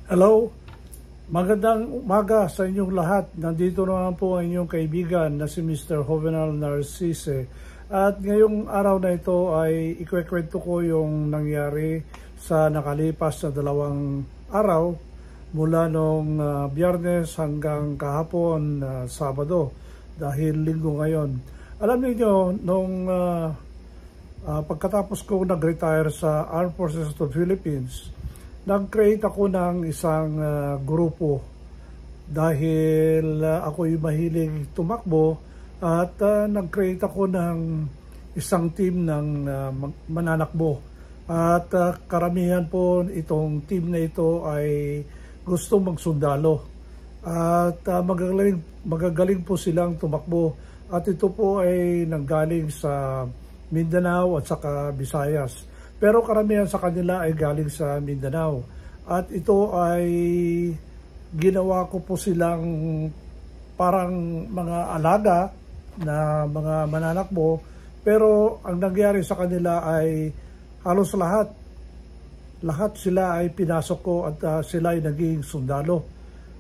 Hello, magandang umaga sa inyong lahat. Nandito naman po ang inyong kaibigan na si Mr. Jovenal Narcisse. At ngayong araw na ito ay ikwekwento ko yung nangyari sa nakalipas na 2 araw mula nung Biyernes hanggang kahapon Sabado dahil linggo ngayon. Alam niyo nung pagkatapos ko nag-retire sa Armed Forces of the Philippines, nag-create ako ng isang grupo dahil ako'y mahilig tumakbo at nag-create ako ng isang team ng mananakbo. At karamihan po itong team na ito ay gustong magsundalo. At magagaling po silang tumakbo. At ito po ay nanggaling sa Mindanao at saka Visayas. Pero karamihan sa kanila ay galing sa Mindanao. At ito ay ginawa ko po silang parang mga alaga na mga mananakbo. Pero ang nangyari sa kanila ay halos lahat sila ay pinasok ko at sila ay naging sundalo.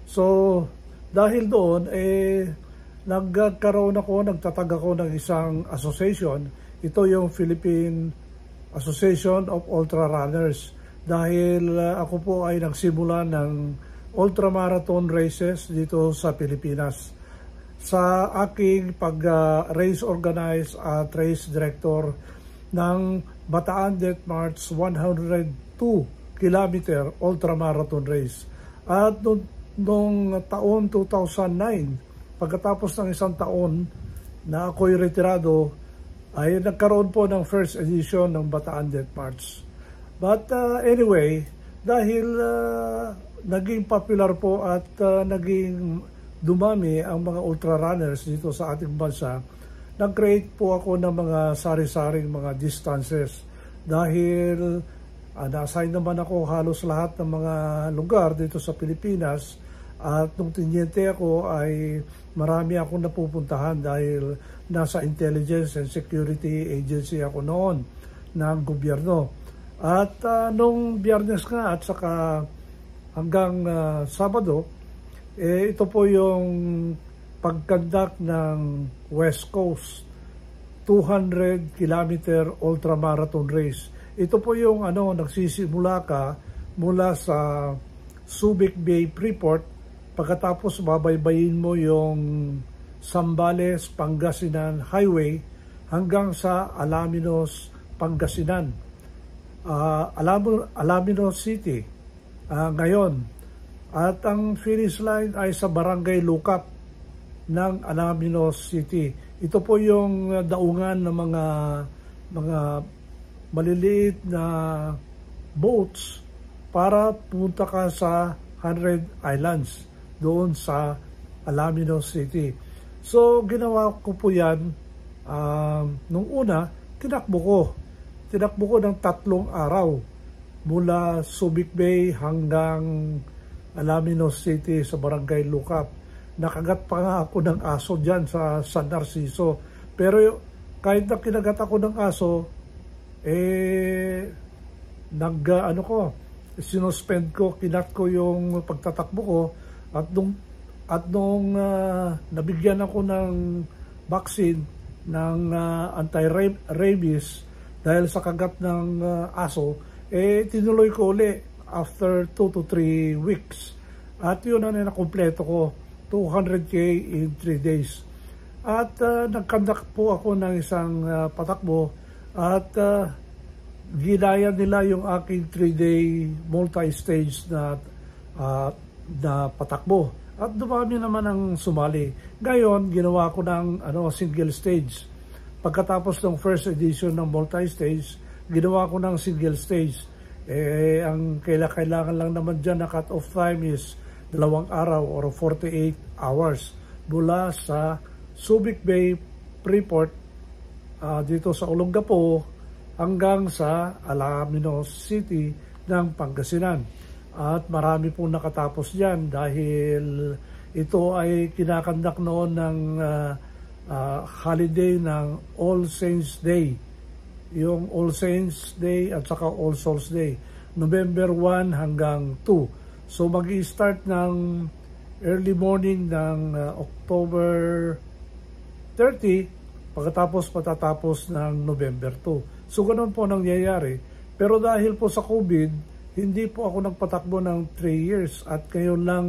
So dahil doon nagtatag ako ng isang association. Ito yung Philippine Association of Ultra Runners dahil ako po ay nagsimula ng ultramarathon races dito sa Pilipinas. Sa aking pag-race organize at race director ng Bataan Death March 102 kilometer ultramarathon race. At noong taon 2009, pagkatapos ng isang taon na ako'y retirado, ay nagkaroon po ng first edition ng Bataan Death March. But anyway, dahil naging popular po at naging dumami ang mga ultra runners dito sa ating bansa, nag-create po ako ng mga sari-saring mga distances. Dahil na-assign naman ako halos lahat ng mga lugar dito sa Pilipinas. At nung tinyente ako ay marami akong napupuntahan dahil nasa Intelligence and Security Agency ako noon ng gobyerno. At nung Biyernes nga at saka hanggang Sabado, ito po yung pag-conduct ng West Coast 200 kilometer ultramarathon race. Ito po yung nagsisimula ka mula sa Subic Bay Freeport. Pagkatapos babaybayin mo yung Zambales, Pangasinan Highway hanggang sa Alaminos, Pangasinan. Alaminos City ngayon. At ang finish line ay sa Barangay Lukap ng Alaminos City. Ito po yung daungan ng mga maliliit na boats para pumunta ka sa 100 Islands doon sa Alaminos City. So ginawa ko po yan nung una, tinakbo ko ng 3 araw mula Subic Bay hanggang Alaminos City sa Barangay Lukap. Nakagat pa nga ako ng aso dyan sa San Narciso. Pero kahit na kinagat ako ng aso, sinuspend ko, kinat ko yung pagtatakbo ko. At nung nabigyan ako ng vaccine ng anti-rabies dahil sa kagat ng aso, tinuloy ko uli after 2 to 3 weeks. At yun na nakumpleto ko, 200K in 3 days. At nag-conduct po ako ng isang patakbo at ginaya nila yung aking 3-day multi-stage na patakbo. At dumami naman ang sumali. Ngayon, ginawa ko ng single stage. Pagkatapos ng first edition ng multi-stage, ginawa ko ng single stage. Ang kailangan lang naman dyan na cut-off time is 2 araw or 48 hours mula sa Subic Bay Freeport dito sa Olongapo hanggang sa Alaminos City ng Pangasinan. At marami pong nakatapos dyan dahil ito ay kinakandak noon ng holiday ng All Saints Day. Yung All Saints Day at saka All Souls Day. November 1 hanggang 2. So mag-i-start ng early morning ng October 30, pagkatapos patatapos ng November 2. So ganun po nangyayari. Pero dahil po sa COVID, hindi po ako nagpatakbo ng 3 years at ngayon lang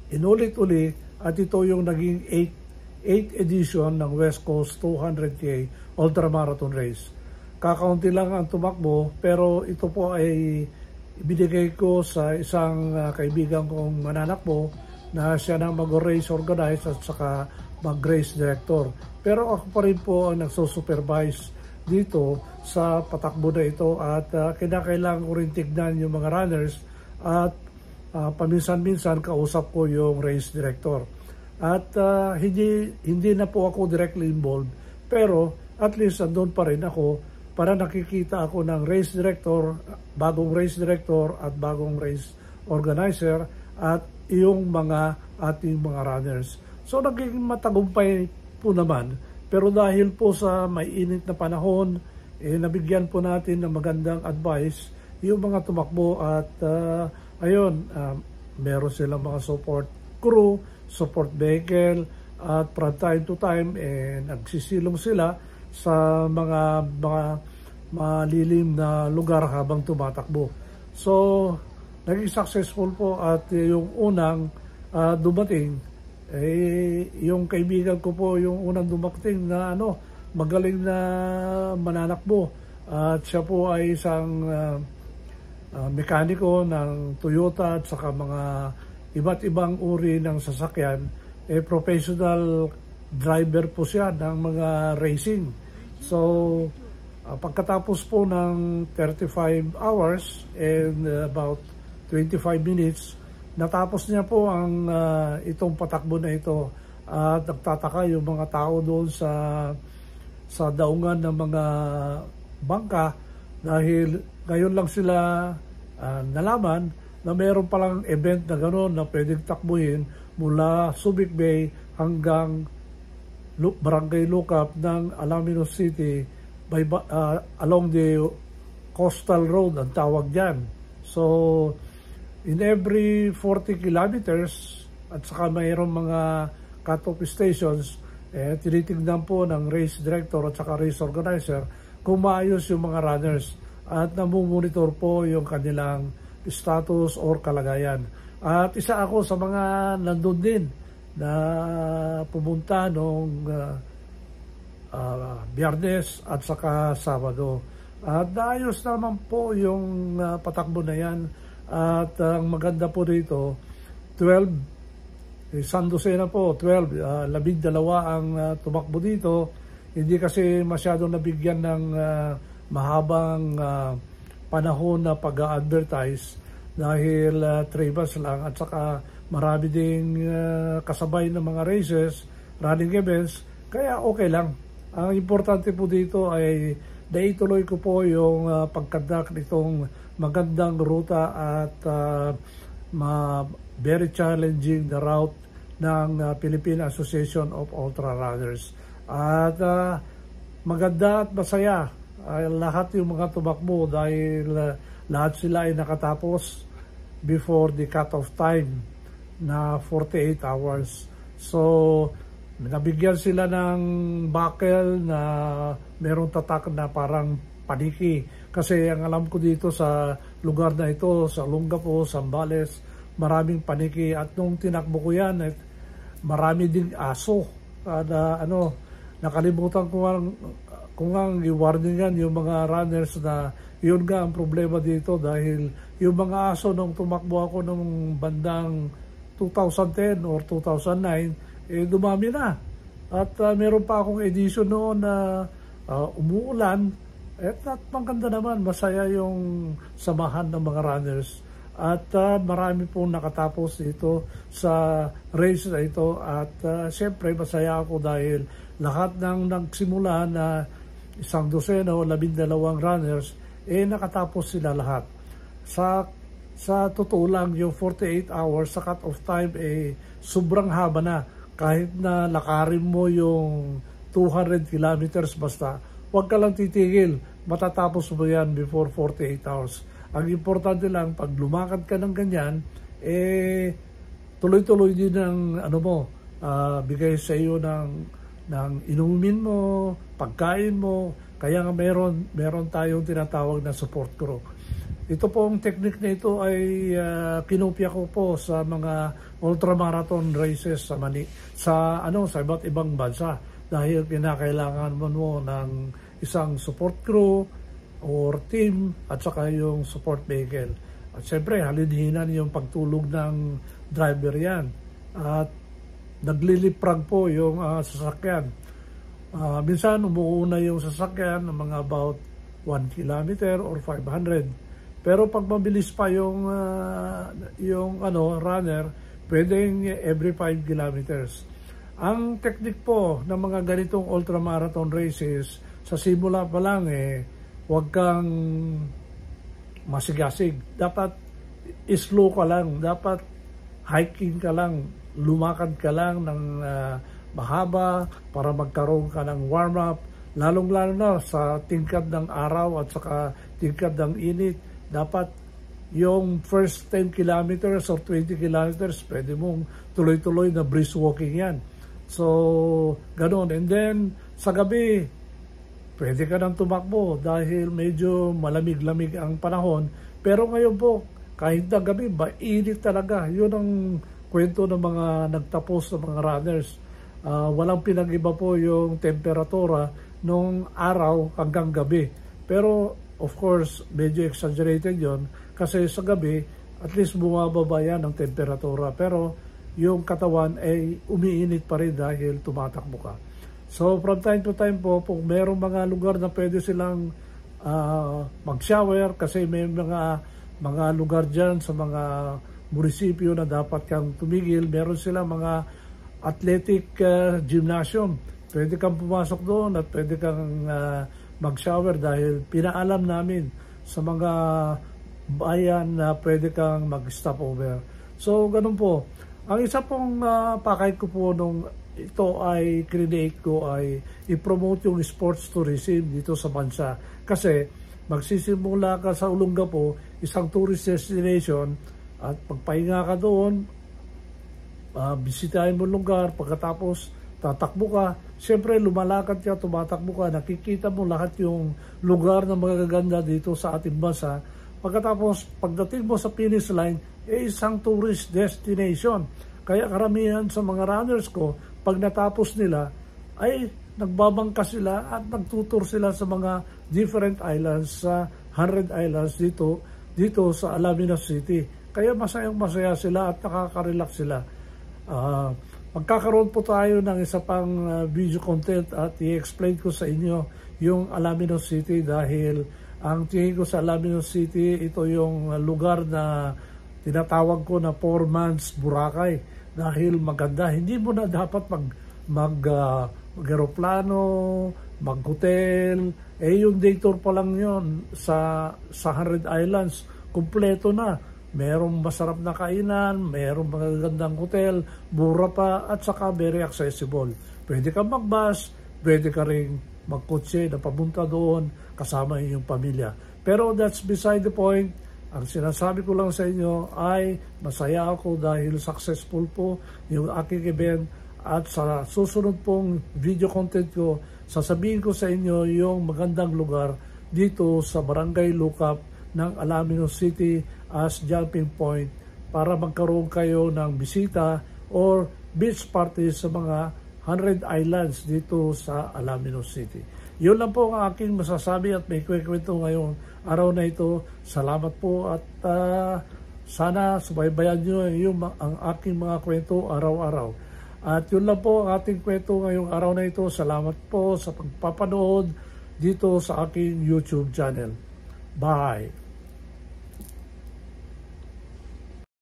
inulit-uli at ito yung naging 8th edition ng West Coast 200K Ultramarathon Race. Kakaunti lang ang tumakbo pero ito po ay ibinigay ko sa isang kaibigan kong mananakbo na siya na mag-race organize at saka mag-race director. Pero ako pa rin po ang nagsusupervise dito sa patakbo na ito at kinakailangan ko rin tignan yung mga runners at paminsan-minsan kausap ko yung race director. At hindi na po ako directly involved pero at least andun pa rin ako para nakikita ako ng race director, bagong race director at bagong race organizer at yung mga ating mga runners. So naging matagumpay po naman pero dahil po sa may init na panahon, nabigyan po natin ng magandang advice yung mga tumakbo at meron silang mga support crew, support vehicle at from time to time nagsisilong sila sa mga malilim na lugar habang tumatakbo. So, naging successful po at yung unang dumating, yung kaibigan ko po yung unang dumating na magaling na mananakbo. At siya po ay isang mekaniko ng Toyota at saka mga iba't ibang uri ng sasakyan. Professional driver po siya ng mga racing. So, pagkatapos po ng 35 hours and about 25 minutes, natapos niya po ang itong patakbo na ito. At nagtataka yung mga tao doon sa daungan ng mga bangka dahil ngayon lang sila nalaman na mayroon palang event na gano'n na pwedeng takbuhin mula Subic Bay hanggang Barangay Lucap ng Alaminos City along the coastal road ang tawag dyan. So, in every 40 kilometers at saka mayroong mga cut-off stations, tinitignan po ng race director at saka race organizer kung maayos yung mga runners at namumonitor po yung kanilang status or kalagayan. At isa ako sa mga nandun din na pumunta noong Biyernes at saka Sabado. At naayos naman po yung patakbo na yan. At ang maganda po dito, 12, San Lucena po, 12, 12 ang tumakbo dito. Hindi kasi masyadong nabigyan ng mahabang panahon na pag-advertise dahil 3 months lang at saka marami ding kasabay ng mga races, running events, kaya okay lang. Ang importante po dito ay naituloy ko po yung pagkandak nitong magandang ruta at very challenging the route ng Philippine Association of Ultra Runners. At maganda at masaya lahat yung mga tumakbo dahil lahat sila ay nakatapos before the cut-off time na 48 hours. So, nabigyan sila ng buckle na merong tatak na parang paniki. Kasi ang alam ko dito sa lugar na ito, sa Olongapo, Zambales, maraming paniki. At nung tinakbo ko yan, marami ding aso. Nakalimutan ko kung ang i-warningan yung mga runners na yun nga ang problema dito dahil yung mga aso nung tumakbo ako nung bandang 2010 or 2009, dumami na. At meron pa akong edition noon na umuulan at maganda naman, masaya yung samahan ng mga runners. At marami pong nakatapos dito sa race na ito at siyempre masaya ako dahil lahat ng nagsimula na 112 o 12 runners, nakatapos sila lahat. Sa totoo lang, yung 48 hours sa cut-off time, sobrang haba na. Kahit na lakarin mo yung 200 kilometers basta, huwag ka lang titigil. Matatapos mo yan before 48 hours. Ang importante lang, pag lumakad ka ng ganyan, tuloy-tuloy din ang bigay sa iyo ng inumin mo, pagkain mo. Kaya nga meron tayong tinatawag na support group. Ito pong technique na ito ay kinopya ko po sa mga ultramarathon races sa iba't ibang bansa, dahil kinakailangan mo ng isang support crew or team at saka yung support vehicle. At siyempre, halinhinan yung pagtulog ng driver yan. At nagliliprag po yung sasakyan. Minsan umuuna yung sasakyan ng mga about 1 kilometer or 500. Pero pag mabilis pa yung runner, pwedeng every 5 kilometers. Ang technique po ng mga ganitong ultramarathon races, sa simula pa lang huwag kang masigasig. Dapat slow ka lang, dapat hiking ka lang, lumakad ka lang ng mahaba para magkaroon ka ng warm-up, lalong-lalo na sa tingkad ng araw at saka tingkad ng init. Dapat yung first 10 kilometers or 20 kilometers, pwede mong tuloy-tuloy na brisk walking yan. So, ganoon. And then, sa gabi, pwede ka nang tumakbo dahil medyo malamig-lamig ang panahon. Pero ngayon po, kahit na gabi, mainit talaga. Yun ang kwento ng mga nagtapos ng mga runners. Walang pinag-iba po yung temperatura nung araw hanggang gabi. Pero, of course, medyo exaggerated yon kasi sa gabi, at least bumababa yan ang temperatura. Pero yung katawan ay umiinit pa rin dahil tumatakbo ka. So from time to time po, kung merong mga lugar na pwede silang mag-shower, kasi may mga lugar dyan sa mga munisipyo na dapat kang tumigil, meron silang mga athletic gymnasium. Pwede kang pumasok doon at pwede kang mag-shower dahil pinaalam namin sa mga bayan na pwede kang mag-stopover. So, ganun po. Ang isa pong pakay ko po nung ito ay create ko ay i-promote yung sports tourism dito sa bansa. Kasi magsisimula ka sa Olongapo, isang tourist destination, at pagpahinga ka doon, bisitahin mo lugar, pagkatapos tatakbo ka, siyempre lumalakad ka, tumatakbo ka, nakikita mo lahat yung lugar na magaganda dito sa ating bansa. Pagkatapos, pagdating mo sa finish line, isang tourist destination. Kaya karamihan sa mga runners ko, pag natapos nila, ay nagbabangka sila at nagtutur sila sa mga different islands, sa 100 islands dito sa Alaminos City. Kaya masayang-masaya sila at nakaka-relax sila. Magkakaroon po tayo ng isa pang video content at i-explain ko sa inyo yung Alaminos City, dahil ang tingin ko sa Alaminos City, ito yung lugar na tinatawag ko na 4 months Boracay, dahil maganda. Hindi mo na dapat mag-aeroplano, mag-hotel. Yung day tour pa lang yun sa 100 islands, kumpleto na. Merong masarap na kainan, merong magagandang hotel, mura pa, at saka very accessible. Pwede ka mag-bus, pwede ka rin magkotse na papunta doon, kasama yung pamilya. Pero that's beside the point. Ang sinasabi ko lang sa inyo ay masaya ako dahil successful po yung aking event, at sa susunod pong video content ko, sasabihin ko sa inyo yung magandang lugar dito sa Barangay Lucap ng Alaminos City as jumping point para magkaroon kayo ng bisita or beach party sa mga 100 islands dito sa Alaminos City. Yun lang po ang aking masasabi at may kwento ngayong araw na ito. Salamat po at sana subaybayan nyo ang aking mga kwento araw-araw. At yun lang po ang ating kwento ngayong araw na ito. Salamat po sa pagpapanood dito sa aking YouTube channel. Bye!